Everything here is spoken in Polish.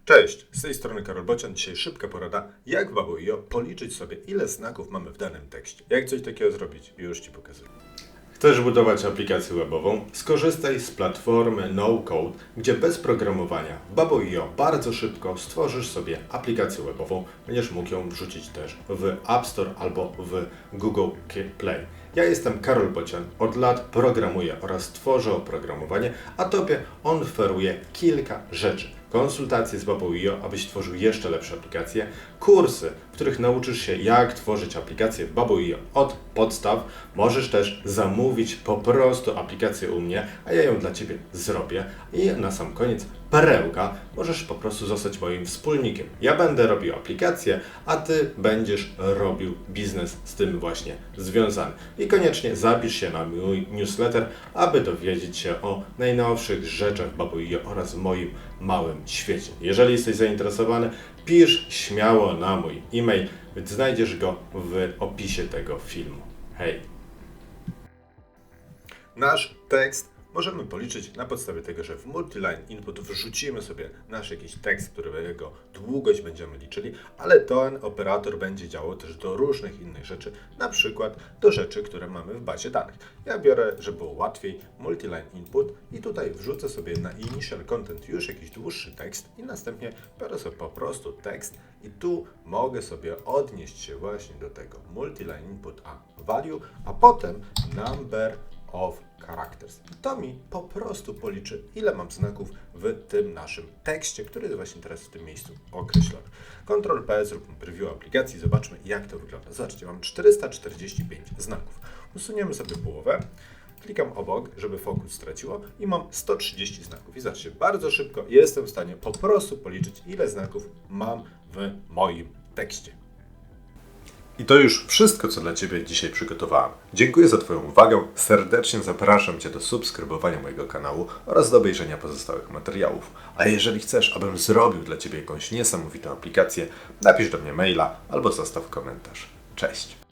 Cześć, z tej strony Karol Bocian. Dzisiaj szybka porada, jak w Babbo.io policzyć sobie, ile znaków mamy w danym tekście. Jak coś takiego zrobić? Już Ci pokazuję. Chcesz budować aplikację webową? Skorzystaj z platformy No-Code, gdzie bez programowania w Babbo.io bardzo szybko stworzysz sobie aplikację webową. Będziesz mógł ją wrzucić też w App Store albo w Google Play. Ja jestem Karol Bocian, od lat programuję oraz tworzę oprogramowanie, a Tobie on oferuje kilka rzeczy. Konsultacje z Babbo.io, abyś tworzył jeszcze lepsze aplikacje, kursy, w których nauczysz się, jak tworzyć aplikacje w Babbo.io od podstaw. Możesz też zamówić po prostu aplikację u mnie, a ja ją dla Ciebie zrobię. I na sam koniec perełka, możesz po prostu zostać moim wspólnikiem. Ja będę robił aplikacje, a Ty będziesz robił biznes z tym właśnie związany. I koniecznie zapisz się na mój newsletter, aby dowiedzieć się o najnowszych rzeczach w Babbo.io oraz moim małym świecie. Jeżeli jesteś zainteresowany, pisz śmiało na mój e-mail, znajdziesz go w opisie tego filmu. Hej! Nasz tekst możemy policzyć na podstawie tego, że w multiline input wrzucimy sobie nasz jakiś tekst, którego długość będziemy liczyli, ale ten operator będzie działał też do różnych innych rzeczy, na przykład do rzeczy, które mamy w bazie danych. Ja biorę, żeby było łatwiej, multiline input i tutaj wrzucę sobie na initial content już jakiś dłuższy tekst i następnie biorę sobie po prostu tekst i tu mogę sobie odnieść się właśnie do tego multiline input a value, a potem number of characters. I to mi po prostu policzy, ile mam znaków w tym naszym tekście, który jest właśnie teraz w tym miejscu określony. Ctrl+P, zróbmy preview aplikacji, zobaczmy, jak to wygląda. Zobaczcie, mam 445 znaków. Usuniemy sobie połowę, klikam obok, żeby fokus straciło i mam 130 znaków. I zobaczcie, bardzo szybko jestem w stanie po prostu policzyć, ile znaków mam w moim tekście. I to już wszystko, co dla Ciebie dzisiaj przygotowałem. Dziękuję za Twoją uwagę, serdecznie zapraszam Cię do subskrybowania mojego kanału oraz do obejrzenia pozostałych materiałów. A jeżeli chcesz, abym zrobił dla Ciebie jakąś niesamowitą aplikację, napisz do mnie maila albo zostaw komentarz. Cześć!